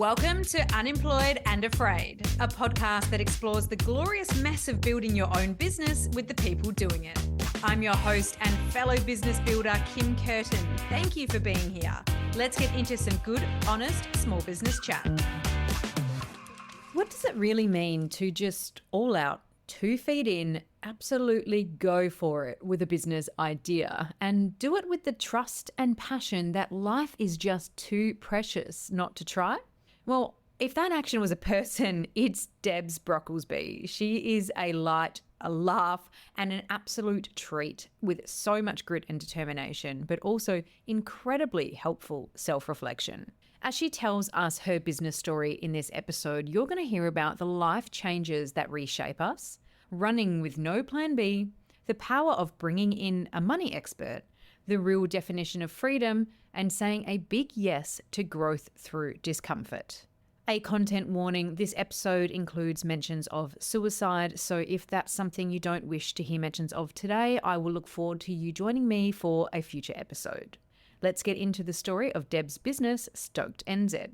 Welcome to Unemployed and Afraid, a podcast that explores the glorious mess of building your own business with the people doing it. I'm your host and fellow business builder, Kim Curtin. Thank you for being here. Let's get into some good, honest, small business chat. What does it really mean to just all out, 2 feet in, absolutely go for it with a business idea and do it with the trust and passion that life is just too precious not to try? Well, if that action was a person, it's Debs Brockelsby. She is a light, a laugh, and an absolute treat with so much grit and determination, but also incredibly helpful self-reflection. As she tells us her business story in this episode, you're going to hear about the life changes that reshape us, running with no plan B, the power of bringing in a money expert, the real definition of freedom, and saying a big yes to growth through discomfort. A content warning, this episode includes mentions of suicide, so if that's something you don't wish to hear mentions of today, I will look forward to you joining me for a future episode. Let's get into the story of Deb's business, STOKEDNZ.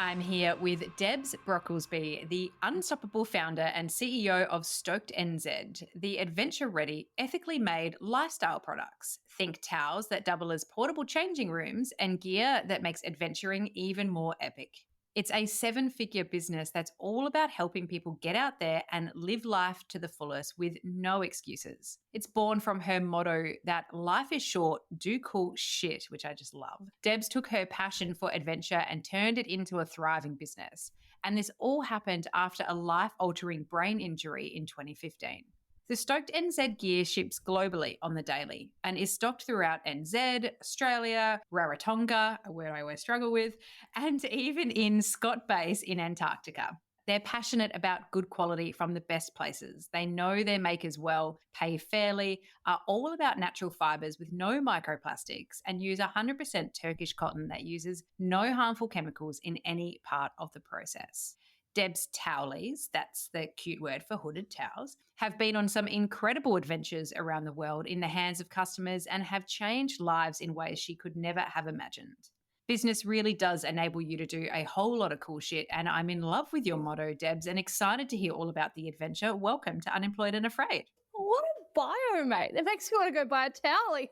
I'm here with Debs Brockelsby, the unstoppable founder and CEO of STOKEDNZ, the adventure-ready, ethically made lifestyle products. Think towels that double as portable changing rooms and gear that makes adventuring even more epic. It's a 7-figure business that's all about helping people get out there and live life to the fullest with no excuses. It's born from her motto that life is short, do cool shit, which I just love. Debs took her passion for adventure and turned it into a thriving business. And this all happened after a life-altering brain injury in 2015. The STOKEDNZ gear ships globally on the daily and is stocked throughout NZ, Australia, Rarotonga, a word I always struggle with, and even in Scott Base in Antarctica. They're passionate about good quality from the best places. They know their makers well, pay fairly, are all about natural fibres with no microplastics, and use 100% Turkish cotton that uses no harmful chemicals in any part of the process. Deb's towelies, that's the cute word for hooded towels, have been on some incredible adventures around the world in the hands of customers and have changed lives in ways she could never have imagined. Business really does enable you to do a whole lot of cool shit, and I'm in love with your motto, Debs, and excited to hear all about the adventure. Welcome to Unemployed and Afraid. What a bio, mate. It makes me want to go buy a towelie.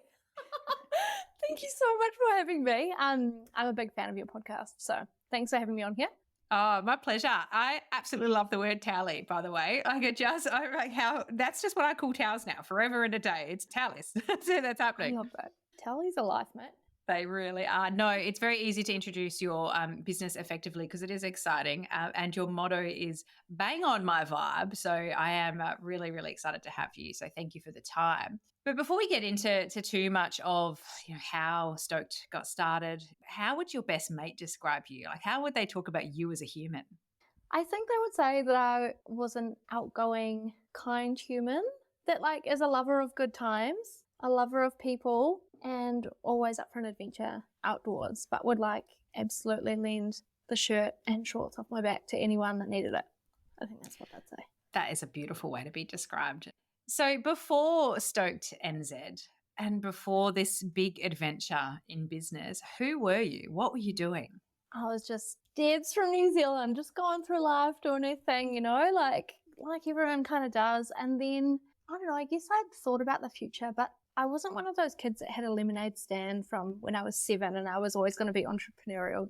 Thank you so much for having me. I'm a big fan of your podcast, so thanks for having me on here. Oh, my pleasure. I absolutely love the word towelie, by the way. That's just what I call towels now, forever and a day. It's towelies. That's happening. I love that. Towelies are life, mate. They really are. No, it's very easy to introduce your business effectively because it is exciting and your motto is bang on my vibe. So I am really, really excited to have you. So thank you for the time. But before we get into too much of how Stoked got started, how would your best mate describe you? Like, how would they talk about you as a human? I think they would say that I was an outgoing, kind human that is a lover of good times, a lover of people, and always up for an adventure outdoors, but would absolutely lend the shirt and shorts off my back to anyone that needed it. I think that's what they'd say. That is a beautiful way to be described. So before STOKEDNZ and before this big adventure in business, who were you? What were you doing? I was just Debs from New Zealand, just going through life, doing her thing, like everyone kind of does. And then, I don't know, I guess I'd thought about the future, but I wasn't one of those kids that had a lemonade stand from when I was 7 and I was always going to be entrepreneurial,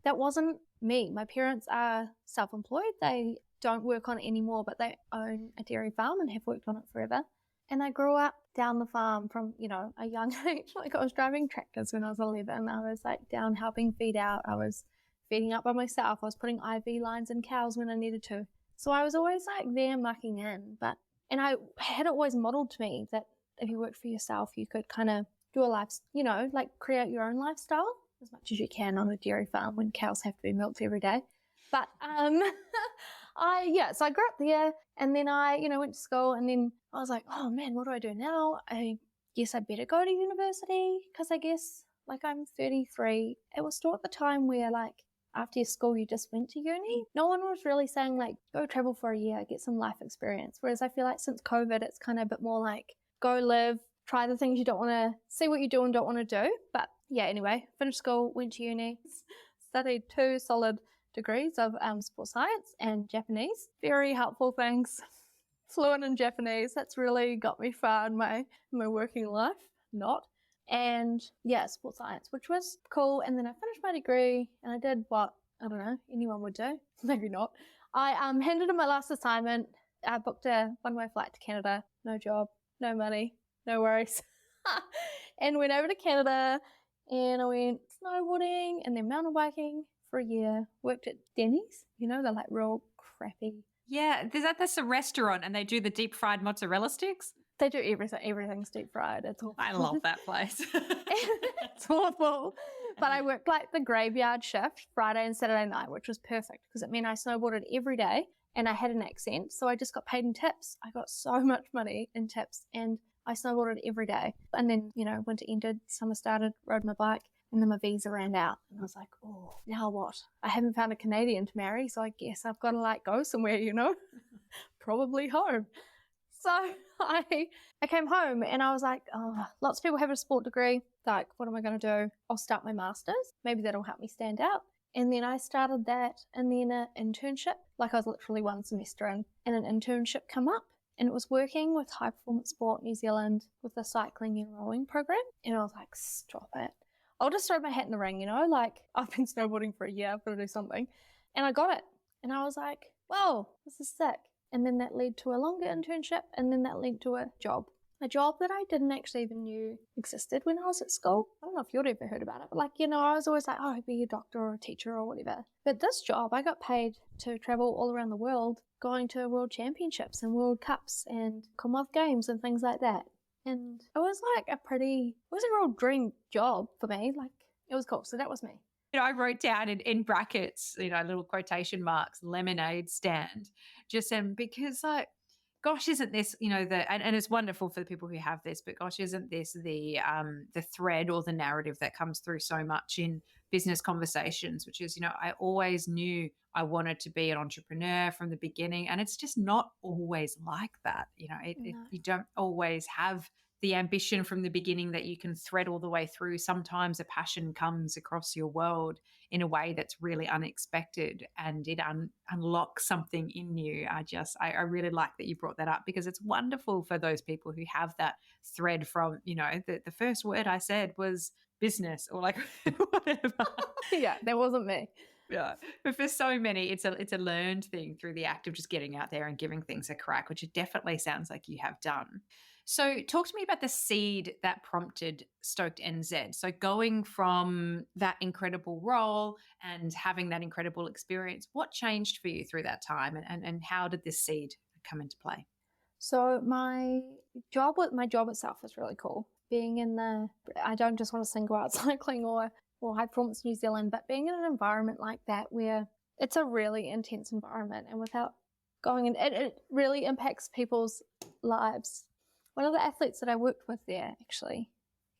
that wasn't me. My parents are self-employed. They don't work on it anymore, but they own a dairy farm and have worked on it forever. And I grew up down the farm from, a young age. I was driving tractors when I was 11. I was down helping feed out. I was feeding up by myself. I was putting IV lines in cows when I needed to. So I was always there mucking in. And I had it always modeled to me that if you worked for yourself, you could kind of do a life, create your own lifestyle as much as you can on a dairy farm when cows have to be milked every day. But so I grew up there, and then I, went to school, and then I was like, oh man, what do I do now? I guess I better go to university because I guess I'm 33. It was still at the time where after your school you just went to uni. No one was really saying go travel for a year, get some life experience. Whereas I feel since COVID, it's kind of a bit more go live, try the things you don't want to, see what you do and don't want to do. But yeah, anyway, finished school, went to uni, studied 2 solid degrees of sports science and Japanese. Very helpful things. Fluent in Japanese. That's really got me far in my working life. Not. And yeah, sports science, which was cool. And then I finished my degree and I did what, I don't know, anyone would do. Maybe not. I handed in my last assignment. I booked a one-way flight to Canada. No job, no money, no worries. And went over to Canada and I went snowboarding and then mountain biking for a year. Worked at Denny's. You know, they're like real crappy. Yeah, that's a restaurant and they do the deep fried mozzarella sticks. They do everything. Everything's deep fried. It's awful. I love that place. It's awful. But I worked like the graveyard shift Friday and Saturday night, which was perfect because it meant I snowboarded every day and I had an accent. So I just got paid in tips. I got so much money in tips and I snowboarded every day. And then, you know, winter ended, summer started, rode my bike, and then my visa ran out. And I was like, oh, now what? I haven't found a Canadian to marry, so I guess I've got to like go somewhere, you know, probably home. So I came home and I was like, oh, lots of people have a sport degree. Like, what am I going to do? I'll start my master's. Maybe that'll help me stand out. And then I started that and then an internship. Like I was literally one semester in and an internship come up. And it was working with High Performance Sport New Zealand with the cycling and rowing program. And I was like, stop it. I'll just throw my hat in the ring, you know, like I've been snowboarding for a year, I've got to do something. And I got it. And I was like, whoa, this is sick. And then that led to a longer internship and then that led to a job that I didn't actually even knew existed when I was at school. I don't know if you'd ever heard about it, but like, you know, I was always like, oh, I'd be a doctor or a teacher or whatever. But this job, I got paid to travel all around the world, going to world championships and world cups and Commonwealth games and things like that. And it was like it was a real dream job for me. Like it was cool. So that was me. You know, I wrote down in brackets, you know, little quotation marks, lemonade stand, just because like, gosh, isn't this, you know, and it's wonderful for the people who have this, but gosh, isn't this the thread or the narrative that comes through so much in business conversations, which is, you know, I always knew I wanted to be an entrepreneur from the beginning. And it's just not always like that. You know, you don't always have the ambition from the beginning that you can thread all the way through. Sometimes a passion comes across your world in a way that's really unexpected and it unlocks something in you. I really like that you brought that up because it's wonderful for those people who have that thread from, you know, the first word I said was business or like whatever. Yeah, that wasn't me. Yeah, but for so many, it's a learned thing through the act of just getting out there and giving things a crack, which it definitely sounds like you have done. So talk to me about the seed that prompted STOKEDNZ. So going from that incredible role and having that incredible experience, what changed for you through that time and how did this seed come into play? So my job itself was really cool. Being in I don't just want to single out cycling or High Performance New Zealand, but being in an environment like that where it's a really intense environment and without going in, it really impacts people's lives. One of the athletes that I worked with there actually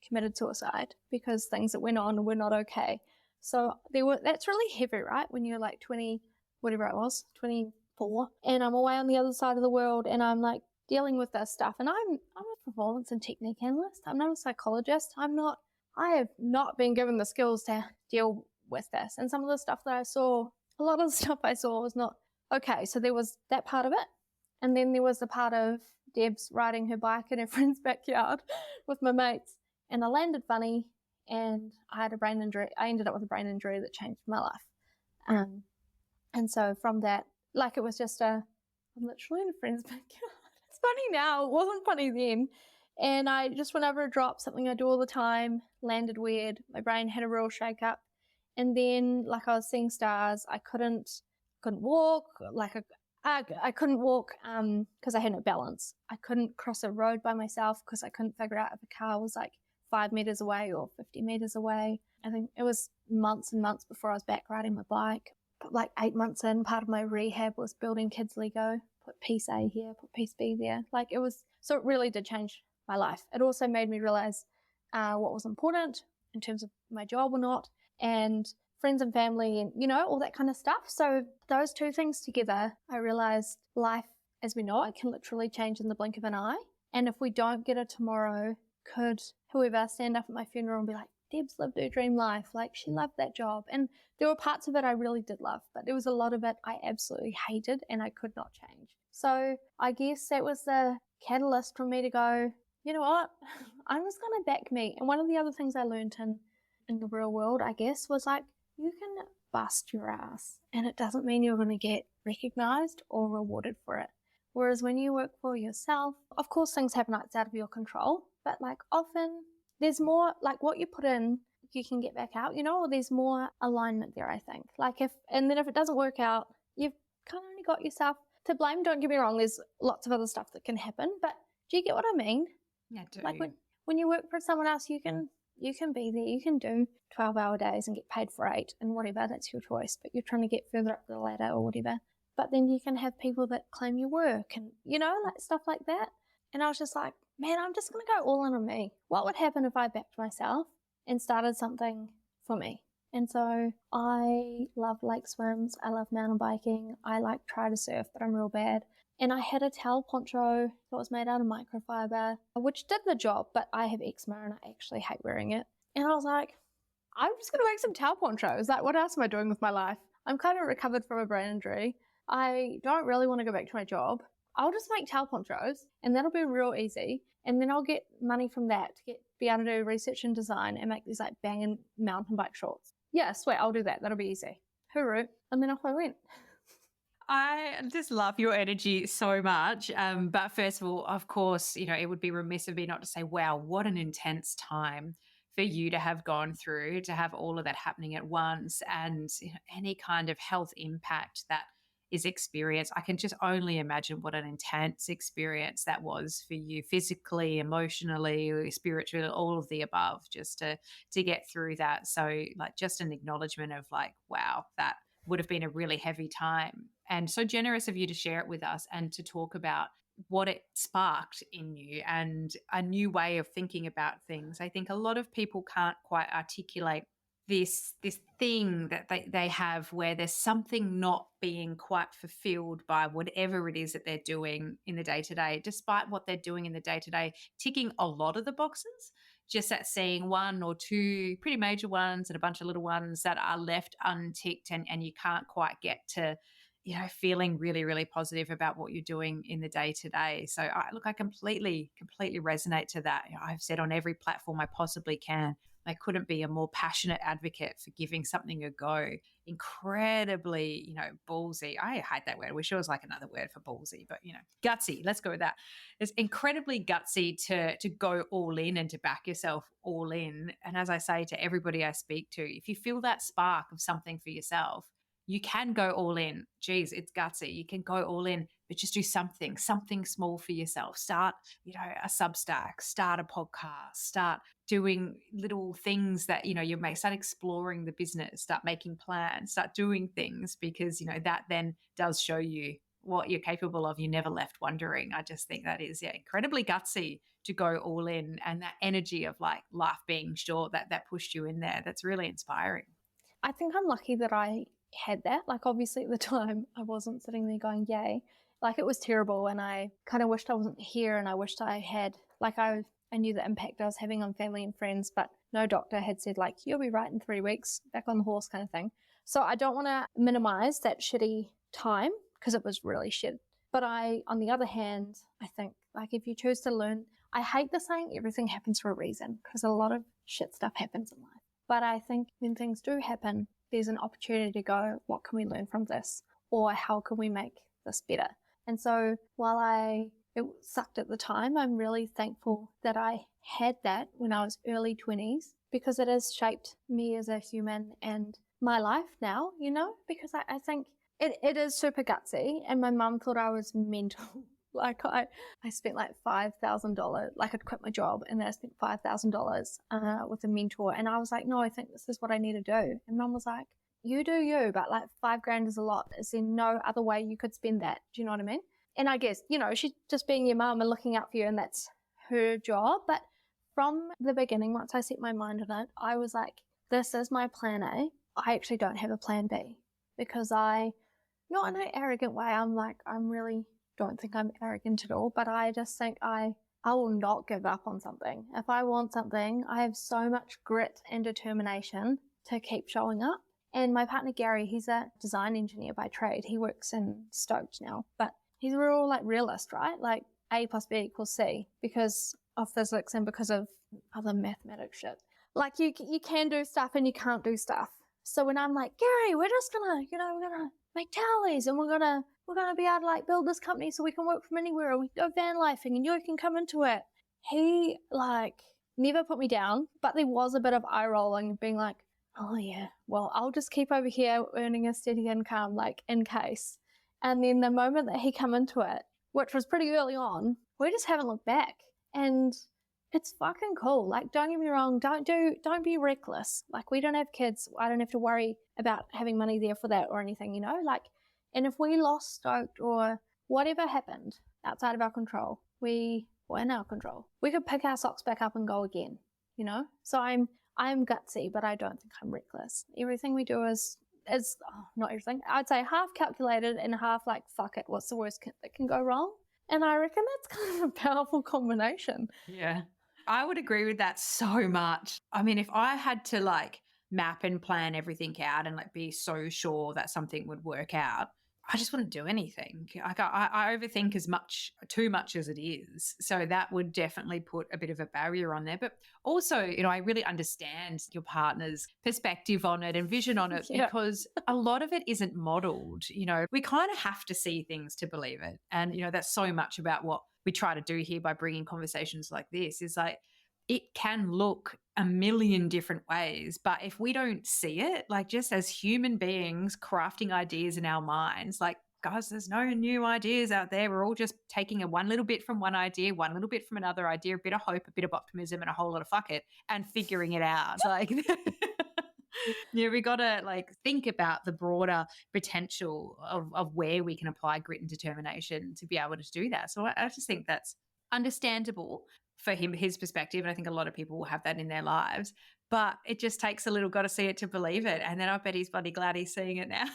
committed suicide because things that went on were not okay. So that's really heavy, right? When you're like 20, whatever I was, 24, and I'm away on the other side of the world and I'm like dealing with this stuff. And I'm a performance and technique analyst. I'm not a psychologist. I have not been given the skills to deal with this. And some of the stuff that I saw, a lot of the stuff I saw was not okay. So there was that part of it. And then there was the part of Debs riding her bike in her friend's backyard with my mates. And I landed funny and I had a brain injury. I ended up with a brain injury that changed my life. And so from that, like it was just I'm literally in a friend's backyard. It's funny now. It wasn't funny then. And I just went over a drop, something I do all the time, landed weird. My brain had a real shake up. And then like I was seeing stars. I couldn't walk. I couldn't walk because I had no balance. I couldn't cross a road by myself because I couldn't figure out if a car was like 5 meters away or 50 meters away. I think it was months and months before I was back riding my bike. But like 8 months in, part of my rehab was building kids Lego, put piece A here, put piece B there. So it really did change my life. It also made me realize what was important in terms of my job or not, and friends and family and, you know, all that kind of stuff. So those two things together, I realized life as we know it can literally change in the blink of an eye. And if we don't get it tomorrow, could whoever stand up at my funeral and be like, Debs lived her dream life. Like, she loved that job. And there were parts of it I really did love, but there was a lot of it I absolutely hated and I could not change. So I guess that was the catalyst for me to go, you know what, I'm just going to back me. And one of the other things I learned in the real world, I guess, was like, you can bust your ass and it doesn't mean you're going to get recognized or rewarded for it. Whereas when you work for yourself, of course things happen outside out of your control, but like often there's more, like what you put in, you can get back out, you know, or there's more alignment there, I think. Like if it doesn't work out, you've kind of only got yourself to blame. Don't get me wrong, there's lots of other stuff that can happen, but do you get what I mean? Yeah, I do. Like when you work for someone else, you can be there, you can do 12-hour days and get paid for 8 and whatever, that's your choice, but you're trying to get further up the ladder or whatever. But then you can have people that claim your work and, you know, like stuff like that. And I was just like, man, I'm just going to go all in on me. What would happen if I backed myself and started something for me? And so I love lake swims. I love mountain biking. I like try to surf, but I'm real bad. And I had a towel poncho that was made out of microfiber, which did the job, but I have eczema and I actually hate wearing it. And I was like, I'm just going to make some towel ponchos. Like, what else am I doing with my life? I'm kind of recovered from a brain injury. I don't really want to go back to my job. I'll just make towel ponchos and that'll be real easy. And then I'll get money from that to be able to do research and design and make these like banging mountain bike shorts. Yeah, sweet, I'll do that. That'll be easy. Hooroo. And then off I went. I just love your energy so much. But first of all, of course, you know, it would be remiss of me not to say, wow, what an intense time for you to have gone through, to have all of that happening at once, and you know, any kind of health impact that is experienced. I can just only imagine what an intense experience that was for you, physically, emotionally, spiritually, all of the above, just to get through that. So like just an acknowledgement of like, wow, that would have been a really heavy time. And so generous of you to share it with us and to talk about what it sparked in you and a new way of thinking about things. I think a lot of people can't quite articulate this thing that they have where there's something not being quite fulfilled by whatever it is that they're doing in the day-to-day, despite what they're doing in the day-to-day, ticking a lot of the boxes, just that seeing one or two pretty major ones and a bunch of little ones that are left unticked, and you can't quite get to, you know, feeling really, really positive about what you're doing in the day-to-day. So I completely resonate to that. You know, I've said on every platform I possibly can, I couldn't be a more passionate advocate for giving something a go. Incredibly, you know, ballsy. I hate that word. I wish it was like another word for ballsy, but you know, gutsy. Let's go with that. It's incredibly gutsy to go all in and to back yourself all in. And as I say to everybody I speak to, if you feel that spark of something for yourself, you can go all in. Geez, it's gutsy. You can go all in, but just do something small for yourself. Start, you know, a Substack, start a podcast, start doing little things that, you know, you may start exploring the business, start making plans, start doing things, because, you know, that then does show you what you're capable of. You never left wondering. I just think that is, yeah, incredibly gutsy to go all in, and that energy of like life being short, that pushed you in there. That's really inspiring. I think I'm lucky that I had that. Like, obviously at the time I wasn't sitting there going, yay. Like, it was terrible, and I kind of wished I wasn't here, and I wished I had, like, I knew the impact I was having on family and friends, but no doctor had said, like, you'll be right in 3 weeks, back on the horse kind of thing. So I don't want to minimize that shitty time, because it was really shit. But on the other hand, I think, like, if you choose to learn, I hate the saying everything happens for a reason, because a lot of shit stuff happens in life. But I think when things do happen, there's an opportunity to go, what can we learn from this? Or how can we make this better? And so while it sucked at the time, I'm really thankful that I had that when I was early 20s, because it has shaped me as a human and my life now, you know, because I think it is super gutsy, and my mum thought I was mental. Like I spent like $5,000, like I'd quit my job and then I spent $5,000 with a mentor, and I was like, no, I think this is what I need to do. And mum was like, you do you, but like $5,000 is a lot. Is there no other way you could spend that? Do you know what I mean? And I guess, you know, she's just being your mum and looking out for you, and that's her job. But from the beginning, once I set my mind on it, I was like, this is my plan A. I actually don't have a plan B, because not in an arrogant way, I'm really don't think I'm arrogant at all, but I just think I I will not give up on something. If I want something, I have so much grit and determination to keep showing up. And my partner Gary, he's a design engineer by trade. He works in Stoked now, but he's a real like realist, right? Like A plus B equals C because of physics and because of other mathematics shit. Like you can do stuff and you can't do stuff. So when I'm like, Gary, we're just gonna, we're gonna make towels and we're gonna be able to like build this company so we can work from anywhere, or we can go van lifing and you can come into it. He like never put me down, but there was a bit of eye rolling, being like, oh yeah, well, I'll just keep over here earning a steady income, like in case. And then the moment that he come into it, which was pretty early on, we just haven't looked back. And it's fucking cool. Like, don't get me wrong, don't be reckless. Like, we don't have kids. I don't have to worry about having money there for that or anything, like, and if we lost Stoked or whatever happened outside of our control, we were in our control. We could pick our socks back up and go again, So I'm gutsy, but I don't think I'm reckless. Everything we do is not everything. I'd say half calculated and half like, fuck it, what's the worst that can go wrong? And I reckon that's kind of a powerful combination. Yeah, I would agree with that so much. I mean, if I had to like map and plan everything out and like be so sure that something would work out, I just wouldn't do anything. Like I overthink too much as it is. So that would definitely put a bit of a barrier on there. But also, I really understand your partner's perspective on it and vision on it because a lot of it isn't modeled. We kind of have to see things to believe it. And, that's so much about what we try to do here by bringing conversations like this is like, it can look a million different ways, but if we don't see it, like just as human beings crafting ideas in our minds, like, guys, there's no new ideas out there. We're all just taking one little bit from one idea, one little bit from another idea, a bit of hope, a bit of optimism, and a whole lot of fuck it, and figuring it out. Like, we got to like think about the broader potential of where we can apply grit and determination to be able to do that. So I just think that's understandable for his perspective. And I think a lot of people will have that in their lives, but it just takes a little got to see it to believe it. And then I bet he's bloody glad he's seeing it now.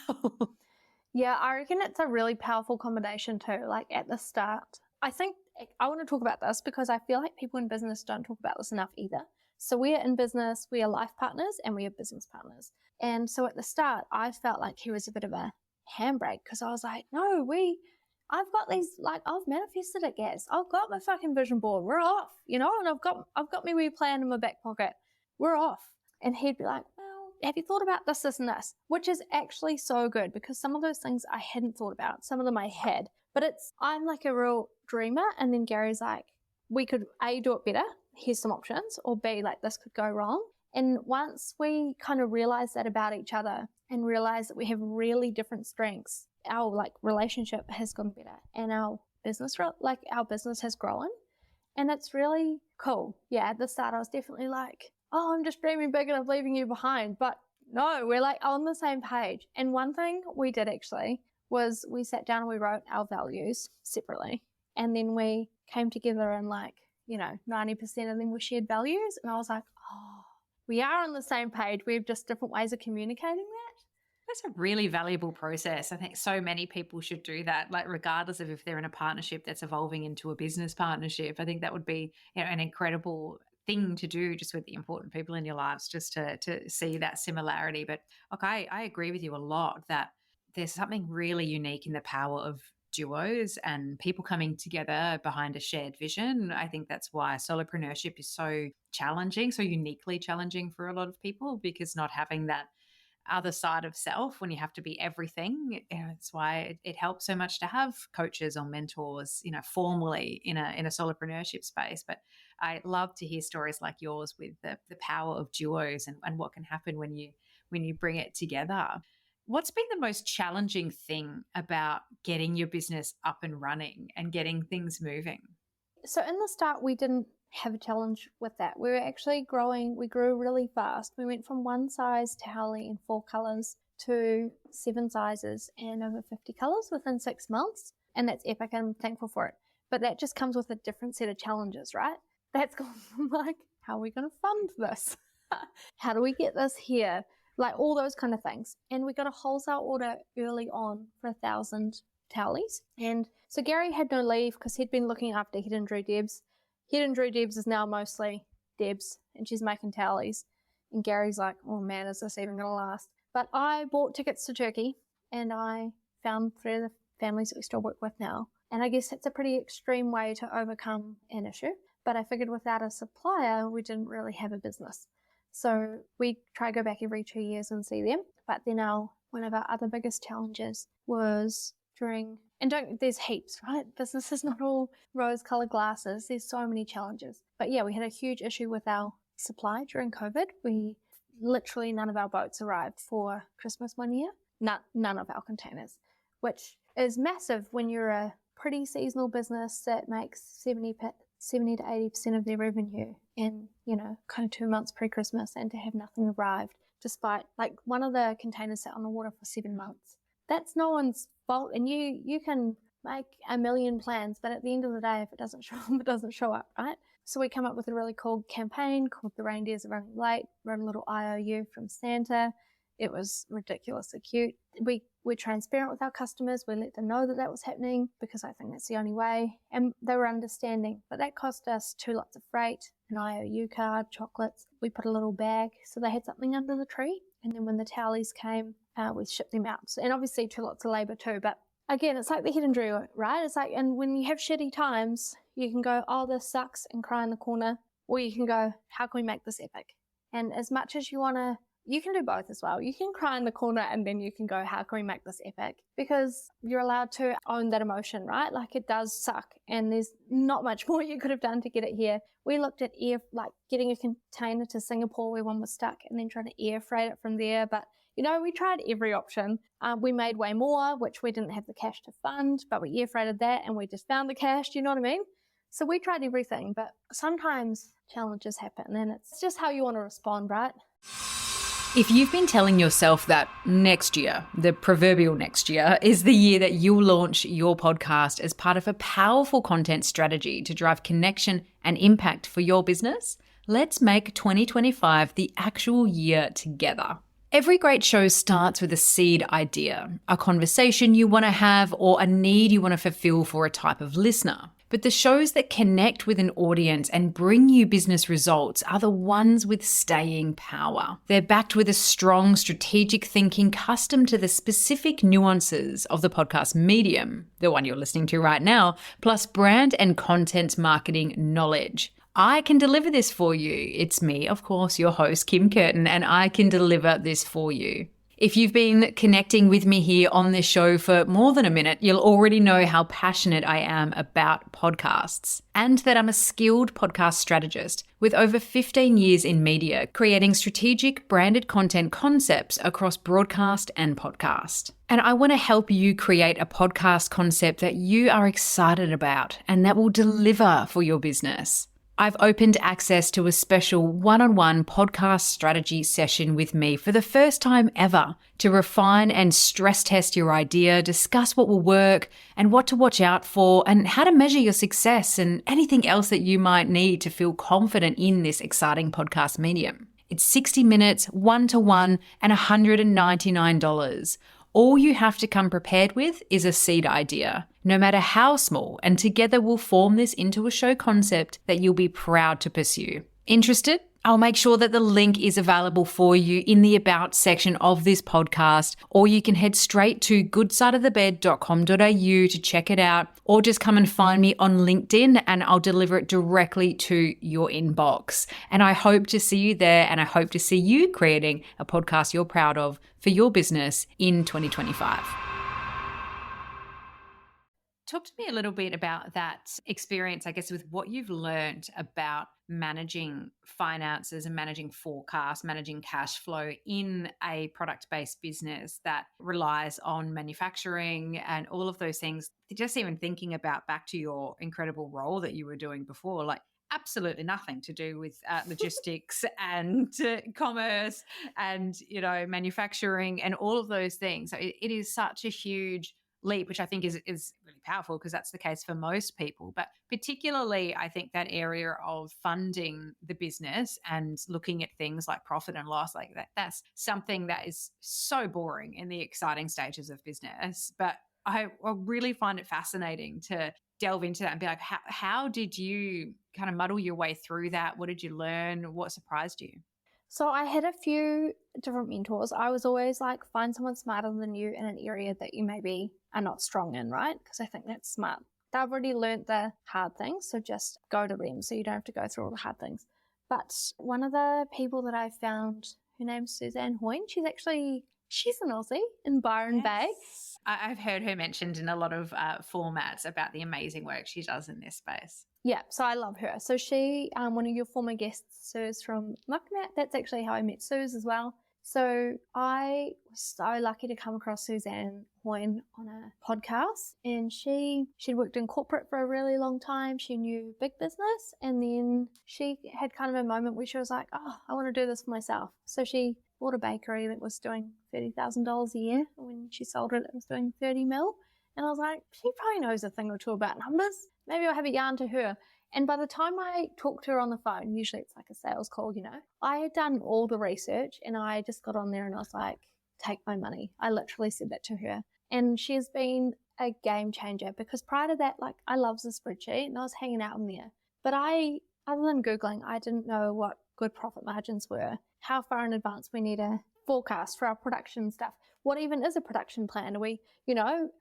Yeah, I reckon it's a really powerful combination too. Like at the start, I think I want to talk about this because I feel like people in business don't talk about this enough either. So we're in business, we are life partners and we are business partners. And so at the start, I felt like he was a bit of a handbrake because I was like, no, I've got these, like, I've manifested it, guys. I've got my fucking vision board. We're off, and I've got my wee plan in my back pocket. We're off. And he'd be like, well, have you thought about this, this, and this? Which is actually so good because some of those things I hadn't thought about. Some of them I had. But I'm like a real dreamer. And then Gary's like, we could A, do it better. Here's some options. Or B, like, this could go wrong. And once we kind of realize that about each other and realize that we have really different strengths, our like relationship has gone better and our business has grown, and it's really cool. Yeah, at the start I was definitely like, oh, I'm just dreaming big and I'm leaving you behind, but no, we're like on the same page. And one thing we did actually was we sat down and we wrote our values separately, and then we came together and 90% of them were shared values, and I was like, oh, we are on the same page. We have just different ways of communicating that. That's a really valuable process. I think so many people should do that, like regardless of if they're in a partnership that's evolving into a business partnership. I think that would be an incredible thing to do just with the important people in your lives, just to see that similarity. But okay, I agree with you a lot that there's something really unique in the power of duos and people coming together behind a shared vision. I think that's why solopreneurship is so challenging, so uniquely challenging for a lot of people, because not having that other side of self when you have to be everything. It's why it helps so much to have coaches or mentors, formally in a solopreneurship space. But I love to hear stories like yours with the power of duos and what can happen when you bring it together. What's been the most challenging thing about getting your business up and running and getting things moving? So in the start, we didn't have a challenge with that. We were actually growing. We grew really fast. We went from one size towelly in 4 colors to 7 sizes and over 50 colors within 6 months. And that's epic. I'm thankful for it. But that just comes with a different set of challenges, right? That's gone from like, how are we going to fund this? How do we get this here? Like all those kind of things. And we got a wholesale order early on for 1,000 towelies. And so Gary had no leave because he'd been looking after Head and Drew Debs. Hidden Drew Debs is now mostly Debs, and she's making tallies. And Gary's like, oh man, is this even going to last? But I bought tickets to Turkey, and I found 3 of the families that we still work with now. And I guess it's a pretty extreme way to overcome an issue. But I figured without a supplier, we didn't really have a business. So we try to go back every 2 years and see them. But then one of our other biggest challenges was there's heaps, right? Business is not all rose-colored glasses. There's so many challenges. But yeah, we had a huge issue with our supply during COVID. Literally none of our boats arrived for Christmas one year. None of our containers, which is massive when you're a pretty seasonal business that makes 70 to 80% of their revenue in, kind of 2 months pre-Christmas, and to have nothing arrived despite, like, one of the containers sat on the water for 7 months. That's no one's fault. And you can make a million plans, but at the end of the day, if it doesn't show up, it doesn't show up, right? So we come up with a really cool campaign called The Reindeers Are Running Late, wrote a little IOU from Santa. It was ridiculously cute. We're transparent with our customers. We let them know that was happening, because I think that's the only way. And they were understanding. But that cost us 2 lots of freight, an IOU card, chocolates. We put a little bag so they had something under the tree. And then when the tallies came, we shipped them out. And obviously 2 lots of labor too. But again, it's like the hidden Drew, right? It's like, and when you have shitty times, you can go, oh, this sucks, and cry in the corner. Or you can go, how can we make this epic? And as much as you want to, you can do both as well. You can cry in the corner, and then you can go, how can we make this epic? Because you're allowed to own that emotion, right? Like, it does suck, and there's not much more you could have done to get it here. We looked at getting a container to Singapore where one was stuck, and then trying to air freight it from there. But, we tried every option. We made way more, which we didn't have the cash to fund, but we air freighted that, and we just found the cash. Do you know what I mean? So we tried everything, but sometimes challenges happen, and it's just how you want to respond, right? If you've been telling yourself that next year, the proverbial next year, is the year that you'll launch your podcast as part of a powerful content strategy to drive connection and impact for your business, let's make 2025 the actual year together. Every great show starts with a seed idea, a conversation you want to have, or a need you want to fulfill for a type of listener. But the shows that connect with an audience and bring you business results are the ones with staying power. They're backed with a strong strategic thinking custom to the specific nuances of the podcast medium, the one you're listening to right now, plus brand and content marketing knowledge. I can deliver this for you. It's me, of course, your host, Kim Curtin, and I can deliver this for you. If you've been connecting with me here on this show for more than a minute, you'll already know how passionate I am about podcasts, and that I'm a skilled podcast strategist with over 15 years in media, creating strategic branded content concepts across broadcast and podcast. And I want to help you create a podcast concept that you are excited about and that will deliver for your business. I've opened access to a special one-on-one podcast strategy session with me for the first time ever to refine and stress test your idea, discuss what will work and what to watch out for, and how to measure your success and anything else that you might need to feel confident in this exciting podcast medium. It's 60 minutes, one-to-one, and $199. All you have to come prepared with is a seed idea, no matter how small, and together we'll form this into a show concept that you'll be proud to pursue. Interested? I'll make sure that the link is available for you in the About section of this podcast, or you can head straight to goodsideofthebed.com.au to check it out, or just come and find me on LinkedIn and I'll deliver it directly to your inbox. And I hope to see you there, and I hope to see you creating a podcast you're proud of for your business in 2025. Talk to me a little bit about that experience, I guess, with what you've learned about managing finances and managing forecasts, managing cash flow in a product-based business that relies on manufacturing and all of those things. Just even thinking about back to your incredible role that you were doing before, like absolutely nothing to do with logistics and commerce and, manufacturing and all of those things. So it is such a huge leap, which I think is really powerful because that's the case for most people. But particularly, I think that area of funding the business and looking at things like profit and loss, like that's something that is so boring in the exciting stages of business. But I really find it fascinating to delve into that and be like, how did you kind of muddle your way through that? What did you learn? What surprised you? So I had a few different mentors. I was always like, find someone smarter than you in an area that you maybe are not strong in, right? Because I think that's smart. They've already learned the hard things, so just go to them so you don't have to go through all the hard things. But one of the people that I found, her name's Suzanne Hoyne, she's an Aussie in Byron Bay. I've heard her mentioned in a lot of formats about the amazing work she does in this space. Yeah, so I love her. So she, one of your former guests, Suze from Muckmat, that's actually how I met Suze as well. So I was so lucky to come across Suzanne Hoyne on a podcast, and she'd worked in corporate for a really long time. She knew big business, and then she had kind of a moment where she was like, oh, I want to do this for myself. So she bought a bakery that was doing $30,000 a year. When she sold it, it was doing 30 mil. And I was like, she probably knows a thing or two about numbers. Maybe I'll have a yarn to her. And by the time I talked to her on the phone, usually it's like a sales call, I had done all the research, and I just got on there and I was like, take my money. I literally said that to her. And she's been a game changer, because prior to that, like, I love the spreadsheet and I was hanging out in there. But other than Googling, I didn't know what good profit margins were, how far in advance we need a forecast for our production stuff. What even is a production plan? Are we,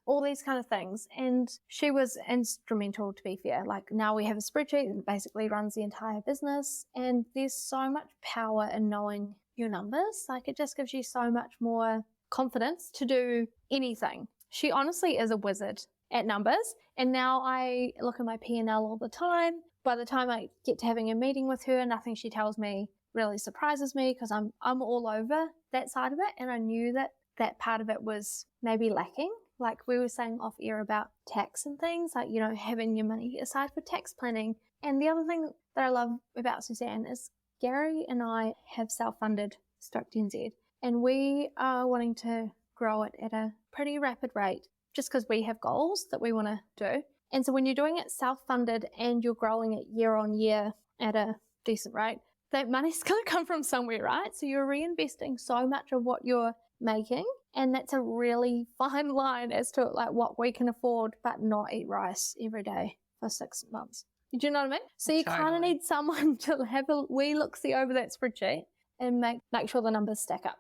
all these kind of things. And she was instrumental, to be fair. Like, now we have a spreadsheet that basically runs the entire business. And there's so much power in knowing your numbers. Like, it just gives you so much more confidence to do anything. She honestly is a wizard at numbers. And now I look at my P&L all the time. By the time I get to having a meeting with her, nothing she tells me really surprises me, because I'm all over that side of it. And I knew that part of it was maybe lacking. Like we were saying off air about tax and things, like, having your money aside for tax planning. And the other thing that I love about Suzanne is Gary and I have self-funded STOKEDNZ, and we are wanting to grow it at a pretty rapid rate, just because we have goals that we want to do. And so when you're doing it self-funded and you're growing it year on year at a decent rate, that money's going to come from somewhere, right? So you're reinvesting so much of what you're making, and that's a really fine line as to like what we can afford, but not eat rice every day for 6 months. Do you know what I mean? So you kind of need someone to have a wee look-see over that spreadsheet and make sure the numbers stack up.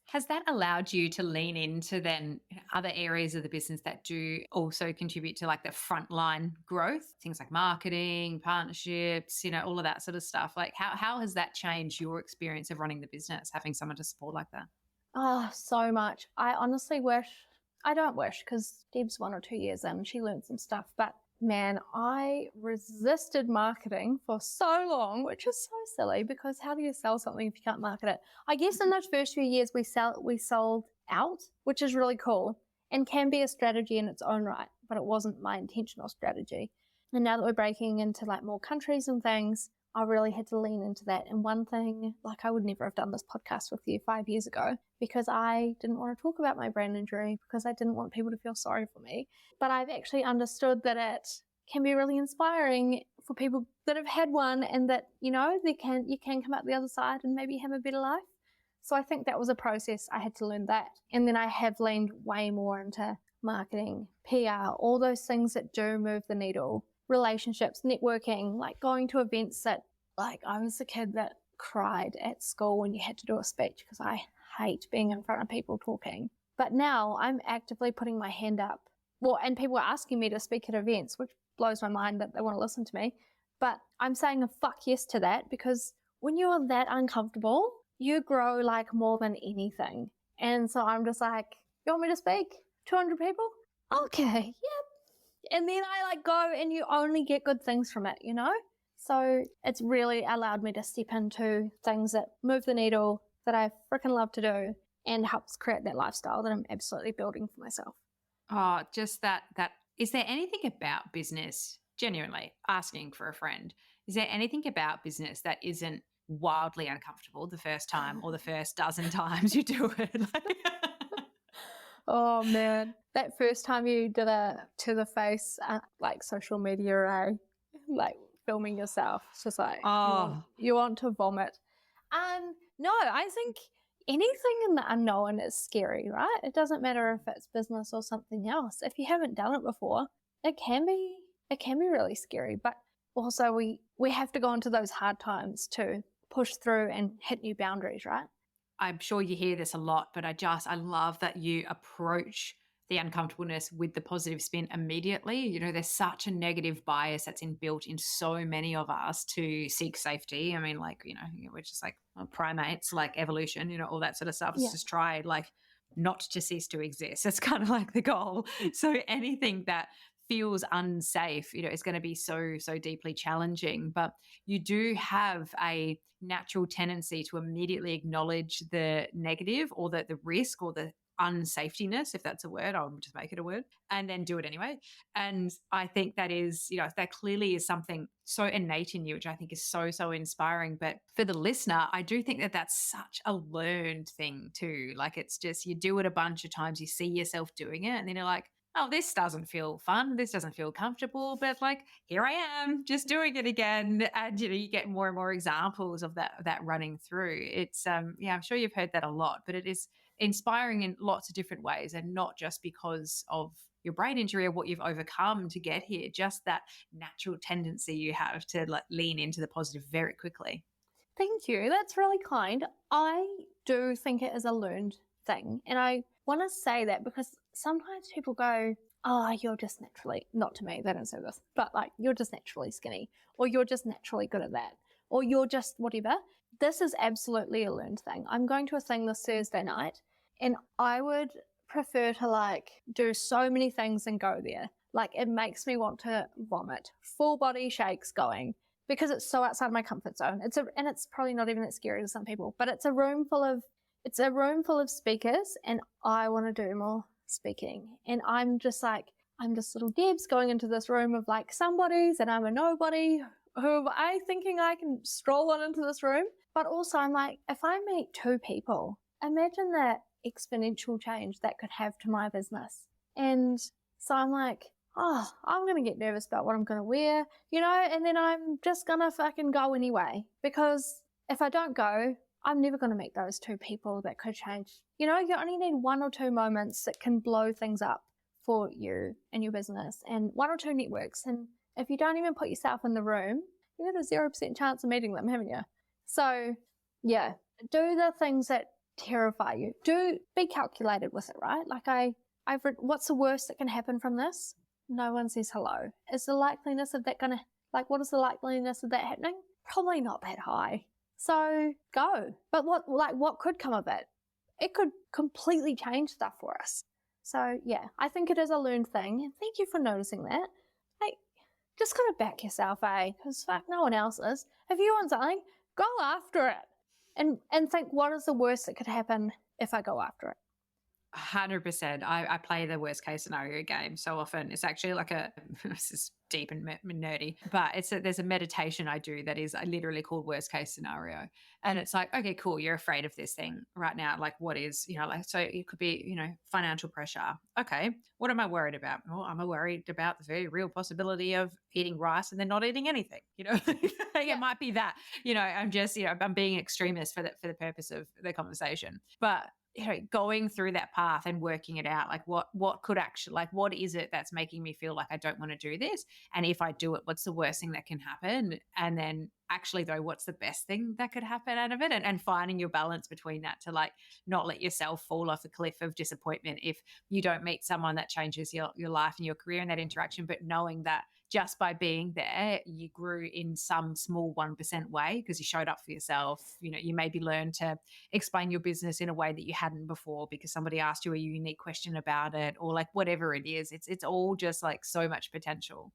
Has that allowed you to lean into then other areas of the business that do also contribute to like the frontline growth? Things like marketing, partnerships, all of that sort of stuff. Like how has that changed your experience of running the business, having someone to support like that? Oh, so much. I don't wish, because Deb's 1 or 2 years in, she learned some stuff, but man, I resisted marketing for so long, which is so silly, because how do you sell something if you can't market it? I guess in those first few years we sold out, which is really cool and can be a strategy in its own right, but it wasn't my intentional strategy. And now that we're breaking into like more countries and things, I really had to lean into that. And one thing, like, I would never have done this podcast with you 5 years ago, because I didn't want to talk about my brain injury, because I didn't want people to feel sorry for me. But I've actually understood that it can be really inspiring for people that have had one, and that, you can come out the other side and maybe have a better life. So I think that was a process. I had to learn that. And then I have leaned way more into marketing, PR, all those things that do move the needle. Relationships, networking, like going to events that, like, I was the kid that cried at school when you had to do a speech, because I hate being in front of people talking. But now I'm actively putting my hand up. Well, and people are asking me to speak at events, which blows my mind that they want to listen to me. But I'm saying a fuck yes to that, because when you're that uncomfortable, you grow like more than anything. And so I'm just like, you want me to speak? 200 people? Okay, yep. And then I go, and you only get good things from it, So it's really allowed me to step into things that move the needle, that I freaking love to do, and helps create that lifestyle that I'm absolutely building for myself. Oh, just that. Is there anything about business, genuinely asking for a friend, is there anything about business that isn't wildly uncomfortable the first time or the first dozen times you do it? Oh man, that first time you did a to the face, social media, like filming yourself, it's just like, you want to vomit. No, I think anything in the unknown is scary, right? It doesn't matter if it's business or something else. If you haven't done it before, it can be it can be really scary, but also we have to go into those hard times to push through and hit new boundaries, right? I'm sure you hear this a lot, but I love that you approach the uncomfortableness with the positive spin immediately. You know, there's such a negative bias that's inbuilt in so many of us to seek safety. I mean, like, we're just like primates, like evolution, all that sort of stuff. It's Yeah. just tried like not to cease to exist. That's kind of like the goal. So anything that feels unsafe, is going to be so deeply challenging. But you do have a natural tendency to immediately acknowledge the negative or the risk or the unsafetiness, if that's a word, I'll just make it a word, and then do it anyway. And I think that is, that clearly is something so innate in you, which I think is so inspiring. But for the listener, I do think that that's such a learned thing too. Like, it's just, you do it a bunch of times, you see yourself doing it, and then you're like, oh, this doesn't feel fun. This doesn't feel comfortable, but like, here I am just doing it again. And, you get more and more examples of that running through. It's, yeah, I'm sure you've heard that a lot, but it is inspiring in lots of different ways, and not just because of your brain injury or what you've overcome to get here, just that natural tendency you have to like lean into the positive very quickly. Thank you. That's really kind. I do think it is a learned thing. And I want to say that because sometimes people go, oh, you're just naturally, not to me, they don't say this, but like, you're just naturally skinny, or you're just naturally good at that, or you're just whatever. This is absolutely a learned thing. I'm going to a thing this Thursday night, and I would prefer to like do so many things and go there. Like, it makes me want to vomit, full body shakes going, because it's so outside my comfort zone. And it's probably not even that scary to some people, but it's a room full of speakers, and I want to do more speaking. And I'm just little Debs going into this room of like somebodies, and I'm a nobody who I thinking I can stroll on into this room. But also I'm like, if I meet 2 people, imagine the exponential change that could have to my business. And so I'm like, oh, I'm going to get nervous about what I'm going to wear, and then I'm just going to fucking go anyway. Because if I don't go, I'm never going to meet those 2 people that could change. You only need 1 or 2 moments that can blow things up for you and your business, and 1 or 2 networks. And if you don't even put yourself in the room, you've got a 0% chance of meeting them, haven't you? So yeah, do the things that terrify you. Do be calculated with it, right? Like I've read, what's the worst that can happen from this? No one says hello. Is the likeliness of that what is the likeliness of that happening? Probably not that high. So go. But what could come of it? It could completely change stuff for us. So yeah, I think it is a learned thing. And thank you for noticing that. Like, just gotta back yourself, because fuck, no one else is. If you want something, go after it. And think, what is the worst that could happen if I go after it? 100%. I play the worst case scenario game so often. It's actually like this is deep and nerdy, but there's a meditation I do that is literally called worst case scenario. And it's like, okay, cool. You're afraid of this thing right now. Like, what is, so it could be, financial pressure. Okay. What am I worried about? Well, I'm worried about the very real possibility of eating rice and then not eating anything, It might be that, I'm just, I'm being extremist for the purpose of the conversation, but going through that path and working it out, like what could actually, like, what is it that's making me feel like I don't want to do this? And if I do it, what's the worst thing that can happen? And then actually though, what's the best thing that could happen out of it? And finding your balance between that to like not let yourself fall off a cliff of disappointment if you don't meet someone that changes your life and your career in that interaction, but knowing that just by being there, you grew in some small 1% way because you showed up for yourself. You maybe learned to explain your business in a way that you hadn't before because somebody asked you a unique question about it, or like whatever it is. It's all just like so much potential.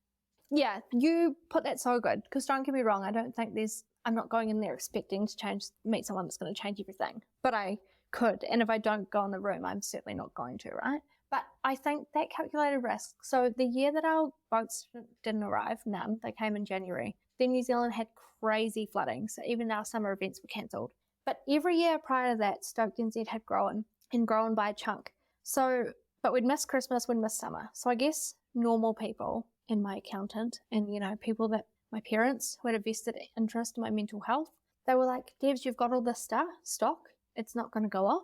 Yeah, you put that so good, because don't get me wrong, I don't think I'm not going in there expecting to meet someone that's going to change everything, but I could. And if I don't go in the room, I'm certainly not going to, right? But I think that calculated risk. So the year that our boats didn't arrive, none, they came in January, then New Zealand had crazy flooding. So even our summer events were cancelled. But every year prior to that, STOKEDNZ had grown by a chunk. So, but we'd missed Christmas, we'd missed summer. So I guess normal people and my accountant and, people that my parents who had a vested interest in my mental health, they were like, Debs, you've got all this stock. It's not going to go off.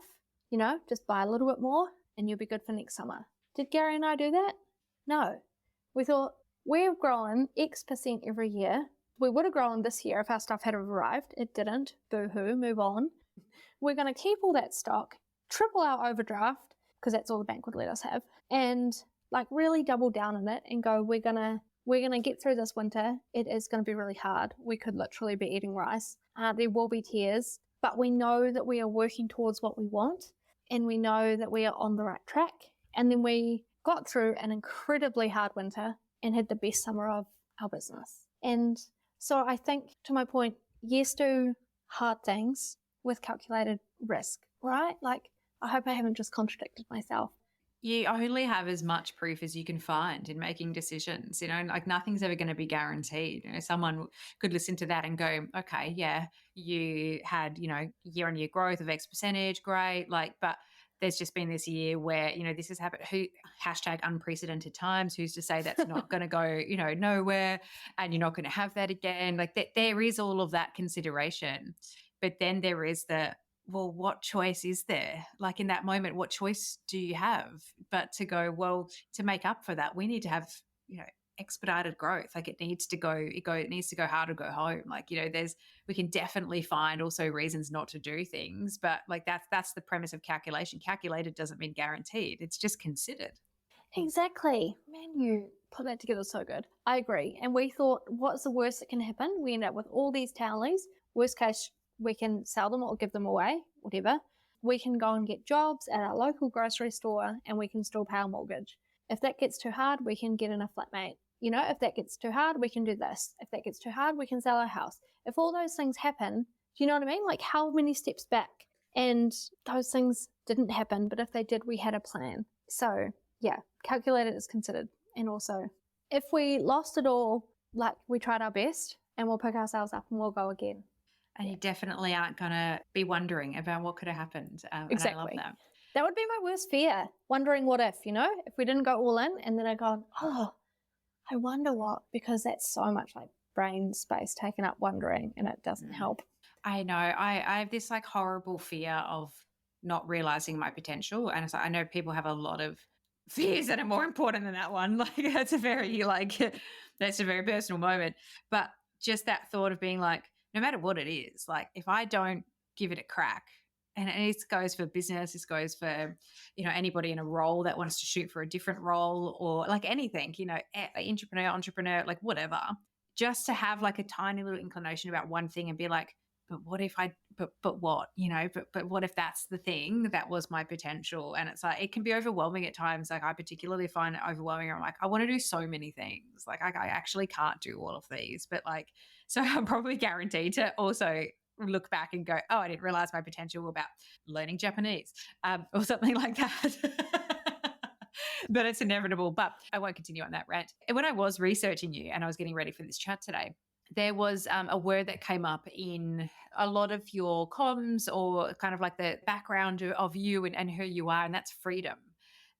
Just buy a little bit more and you'll be good for next summer. Did Gary and I do that? No. We thought, we've grown X% every year. We would have grown this year if our stuff had arrived. It didn't. Boo-hoo, move on. We're going to keep all that stock, triple our overdraft, because that's all the bank would let us have, and like really double down on it and go, we're gonna get through this winter. It is going to be really hard. We could literally be eating rice. There will be tears, but we know that we are working towards what we want, and we know that we are on the right track. And then we got through an incredibly hard winter and had the best summer of our business. And so I think, to my point, yes, do hard things with calculated risk, right? Like, I hope I haven't just contradicted myself. You only have as much proof as you can find in making decisions, like nothing's ever going to be guaranteed. Someone could listen to that and go, okay, yeah, you had, year-on-year growth of X percentage, great. But there's just been this year where, this has happened. #unprecedented times. Who's to say that's not going to go, nowhere, and you're not going to have that again? There is all of that consideration. But then there is well, what choice is there? In that moment, what choice do you have? But to go, well, to make up for that, we need to have, expedited growth. It needs to go hard or go home. We can definitely find also reasons not to do things, but that's the premise of calculation. Calculated doesn't mean guaranteed. It's just considered. Exactly. Man, you put that together so good. I agree. And we thought, what's the worst that can happen? We end up with all these towelies. Worst case, we can sell them or give them away, whatever. We can go and get jobs at our local grocery store, and we can still pay our mortgage. If that gets too hard, we can get in a flatmate. If that gets too hard, we can do this. If that gets too hard, we can sell our house. If all those things happen, do you know what I mean? How many steps back? And those things didn't happen, but if they did, we had a plan. So yeah, calculated is considered. And also, if we lost it all, we tried our best, and we'll pick ourselves up and we'll go again. And you definitely aren't going to be wondering about what could have happened. Exactly. And I love that. That would be my worst fear, wondering what if we didn't go all in, and then I go, oh, I wonder what, because that's so much brain space taken up wondering, and it doesn't help. I know. I have this horrible fear of not realizing my potential. And I know people have a lot of fears that are more important than that one. That's a very personal moment. But just that thought of being no matter what it is, if I don't give it a crack, and it goes for business, this goes for, anybody in a role that wants to shoot for a different role, or anything, entrepreneur, whatever, just to have a tiny little inclination about one thing and be but what if but what, but what if that's the thing that was my potential? And it's it can be overwhelming at times. I particularly find it overwhelming. I'm I want to do so many things. I actually can't do all of these, but so I'm probably guaranteed to also look back and go, oh, I didn't realize my potential about learning Japanese, or something like that. But it's inevitable. But I won't continue on that rant. When I was researching you and I was getting ready for this chat today, there was a word that came up in a lot of your comms, or kind of the background of you and who you are, and that's freedom.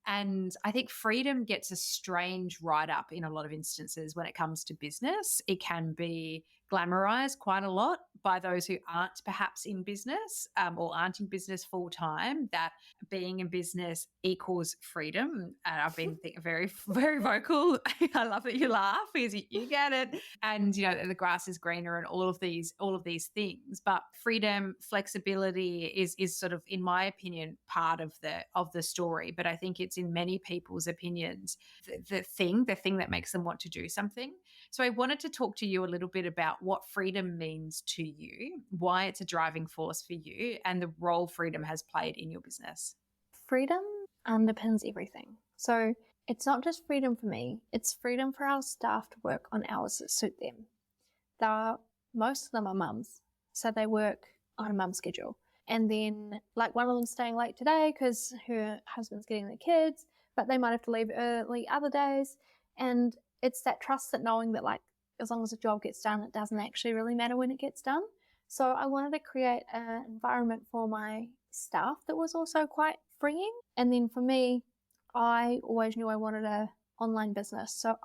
And I think freedom gets a strange write-up in a lot of instances when it comes to business. It can be glamorized quite a lot by those who aren't perhaps in business, or aren't in business full time, that being in business equals freedom. And I've been very, very vocal. I love that you laugh because you get it. And, the grass is greener and all of these things. But freedom, flexibility is sort of, in my opinion, part of the story. But I think it's in many people's opinions, the thing that makes them want to do something. So I wanted to talk to you a little bit about what freedom means to you, why it's a driving force for you, and the role freedom has played in your business. Freedom underpins everything. So it's not just freedom for me, it's freedom for our staff to work on hours that suit them. Most of them are mums, so they work on a mum schedule. And then one of them staying late today because her husband's getting the kids, but they might have to leave early other days. And it's that trust, that knowing that as long as the job gets done, it doesn't actually really matter when it gets done. So I wanted to create an environment for my staff that was also quite freeing. And then for me, I always knew I wanted an online business. So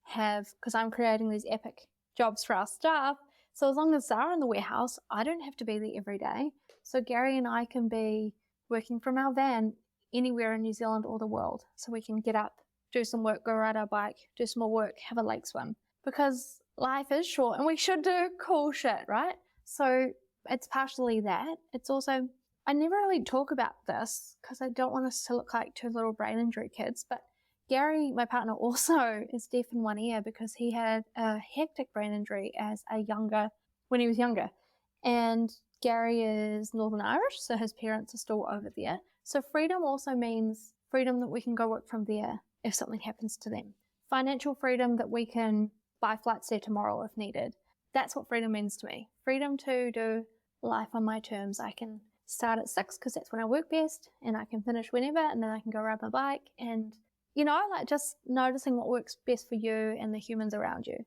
because I'm creating these epic jobs for our staff, so as long as they're in the warehouse, I don't have to be there every day. So Gary and I can be working from our van anywhere in New Zealand or the world. So we can get up do some work, go ride our bike, do some more work, have a lake swim. Because life is short and we should do cool shit, right? So it's partially that. It's also, I never really talk about this because I don't want us to look like two little brain injury kids, but Gary, my partner, also is deaf in one ear because he had a hectic brain injury when he was younger. And Gary is Northern Irish, so his parents are still over there. So freedom also means freedom that we can go work from there if something happens to them. Financial freedom that we can buy flights there tomorrow if needed. That's what freedom means to me. Freedom to do life on my terms. I can start at 6 because that's when I work best, and I can finish whenever, and then I can go ride my bike and, like just noticing what works best for you and the humans around you.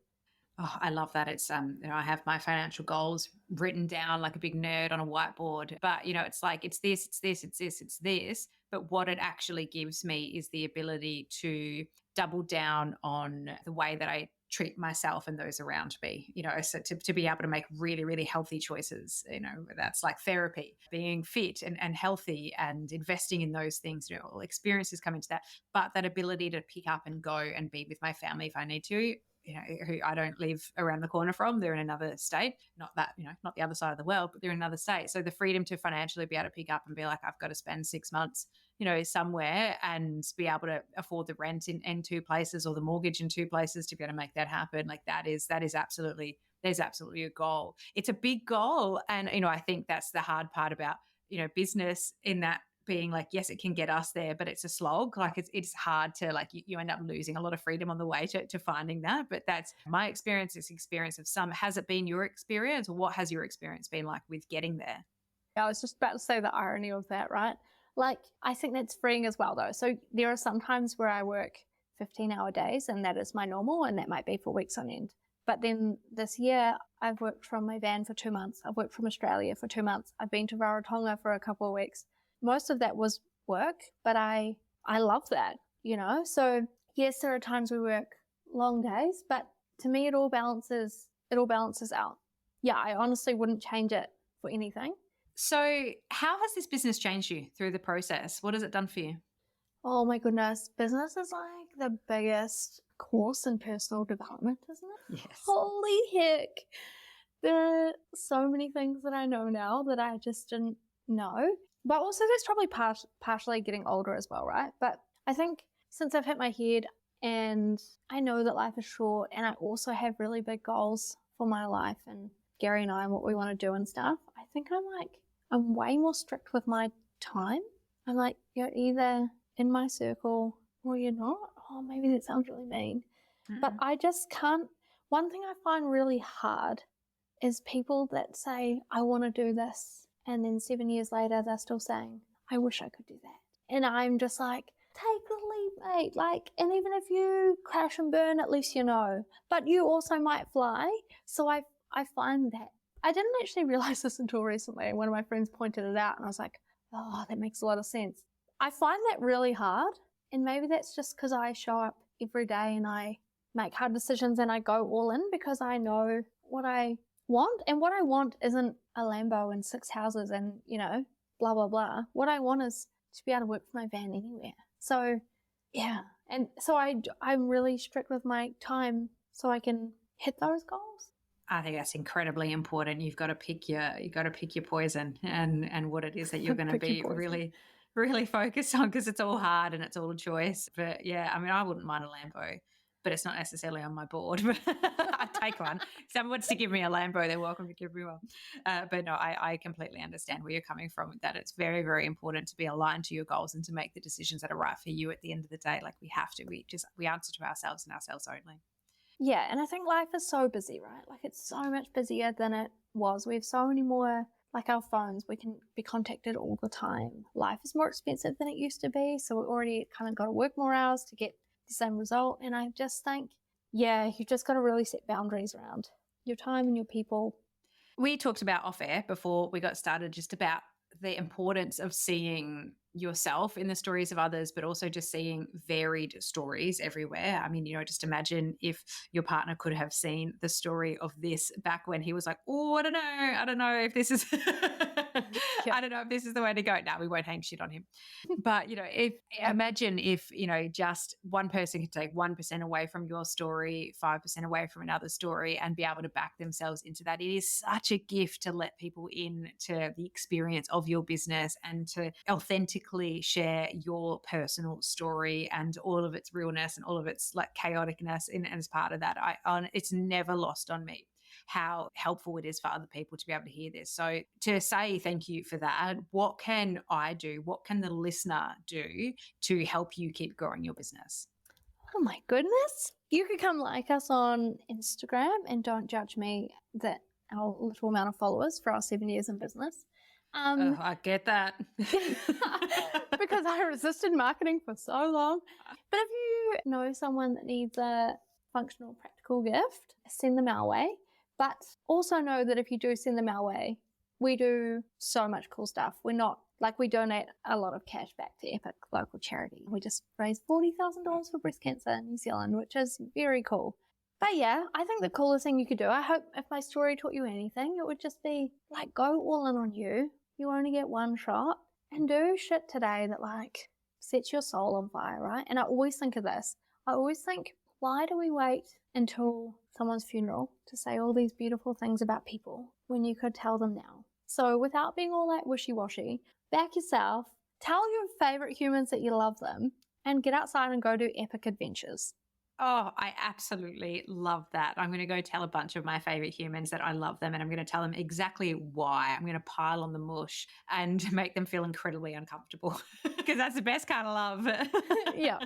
Oh, I love that. It's I have my financial goals written down like a big nerd on a whiteboard. But it's like it's this. But what it actually gives me is the ability to double down on the way that I treat myself and those around me. So to be able to make really, really healthy choices. That's like therapy, being fit and healthy, and investing in those things. All experiences come into that. But that ability to pick up and go and be with my family if I need to. Who I don't live around the corner from. They're in another state, not the other side of the world, but they're in another state. So the freedom to financially be able to pick up and be like, I've got to spend 6 months, somewhere, and be able to afford the rent in 2 places or the mortgage in 2 places to be able to make that happen. Like that is absolutely, there's absolutely a goal. It's a big goal. And, I think that's the hard part about, business, in that being like, yes, it can get us there, but it's a slog. Like it's hard to, like, you end up losing a lot of freedom on the way to finding that. But that's my experience. It's the experience of some. Has it been your experience, or what has your experience been like with getting there? Yeah, I was just about to say the irony of that, right? Like, I think that's freeing as well, though. So there are some times where I work 15-hour days, and that is my normal, and that might be for weeks on end. But then this year, I've worked from my van for 2 months. I've worked from Australia for 2 months. I've been to Rarotonga for a couple of weeks. Most of that was work, but I love that, So yes, there are times we work long days, but to me, it all balances out. Yeah, I honestly wouldn't change it for anything. So how has this business changed you through the process? What has it done for you? Oh my goodness. Business is like the biggest course in personal development, isn't it? Yes. Holy heck. There are so many things that I know now that I just didn't know. But also that's probably partially getting older as well, right? But I think since I've hit my head and I know that life is short, and I also have really big goals for my life and Gary and I and what we want to do and stuff, I think I'm way more strict with my time. I'm like, you're either in my circle or you're not. Oh, maybe that sounds really mean. Mm-hmm. But I just can't. One thing I find really hard is people that say, I want to do this. And then 7 years later, they're still saying, I wish I could do that. And I'm just like, take the leap, mate. Like, and even if you crash and burn, at least you know. But you also might fly. So I find that. I didn't actually realize this until recently. One of my friends pointed it out, and I was like, oh, that makes a lot of sense. I find that really hard. And maybe that's just because I show up every day and I make hard decisions and I go all in because I know what I want. And what I want isn't a Lambo and 6 houses and, blah, blah, blah. What I want is to be able to work for my van anywhere. So, yeah. And so I'm really strict with my time so I can hit those goals. I think that's incredibly important. You've got to pick your poison and what it is that you're going to be really, really focused on, because it's all hard and it's all a choice. But yeah, I mean, I wouldn't mind a Lambo, but it's not necessarily on my board. But I'd take one. If someone wants to give me a Lambo, they're welcome to give me one. But no, I completely understand where you're coming from with that. It's very, very important to be aligned to your goals and to make the decisions that are right for you at the end of the day. Like we have to. We answer to ourselves and ourselves only. Yeah, and I think life is so busy, right? Like it's so much busier than it was. We have so many more, like our phones, we can be contacted all the time. Life is more expensive than it used to be, so we already kind of got to work more hours to get the same result. And I just think, yeah, you've just got to really set boundaries around your time and your people. We talked about off air before we got started just about the importance of seeing yourself in the stories of others, but also just seeing varied stories everywhere. I mean, just imagine if your partner could have seen the story of this back when he was like, oh, I don't know if this is I don't know if this is the way to go. No, we won't hang shit on him. But, imagine if, just one person could take 1% away from your story, 5% away from another story, and be able to back themselves into that. It is such a gift to let people into the experience of your business and to authentically share your personal story and all of its realness and all of its like chaoticness. And as part of that, it's never lost on me how helpful it is for other people to be able to hear this. So to say thank you for that, what can I do? What can the listener do to help you keep growing your business? Oh my goodness. You could come like us on Instagram, and don't judge me that our little amount of followers for our 7 years in business. I get that. Because I resisted marketing for so long. But if you know someone that needs a functional, practical gift, send them our way. But also know that if you do send them our way, we do so much cool stuff. We're not like, we donate a lot of cash back to Epic local charity. We just raised $40,000 for breast cancer in New Zealand, which is very cool. But yeah, I think the coolest thing you could do, I hope if my story taught you anything, it would just be like, go all in on you. You only get one shot, and do shit today that like sets your soul on fire, right? And I always think of this. I always think, why do we wait until someone's funeral to say all these beautiful things about people when you could tell them now? So without being all like wishy-washy, back yourself, tell your favorite humans that you love them, and get outside and go do epic adventures. Oh, I absolutely love that. I'm going to go tell a bunch of my favorite humans that I love them, and I'm going to tell them exactly why. I'm going to pile on the mush and make them feel incredibly uncomfortable because that's the best kind of love. Yeah.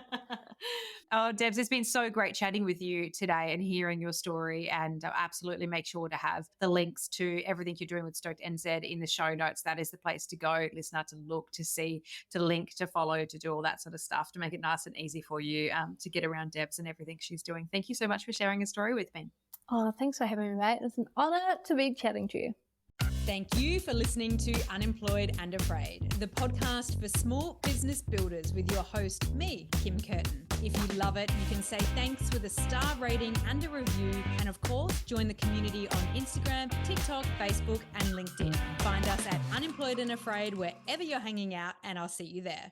Oh, Debs, it's been so great chatting with you today and hearing your story. And I'll absolutely make sure to have the links to everything you're doing with StokedNZ in the show notes. That is the place to go, listener, to look, to see, to link, to follow, to do all that sort of stuff, to make it nice and easy for you to get around Debs and everything she's doing. Thank you so much for sharing a story with me. Oh, thanks for having me, mate. It's an honor to be chatting to you. Thank you for listening to Unemployed and Afraid, the podcast for small business builders with your host, me, Kim Curtin. If you love it, you can say thanks with a star rating and a review. And of course, join the community on Instagram, TikTok, Facebook, and LinkedIn. Find us at Unemployed and Afraid wherever you're hanging out, and I'll see you there.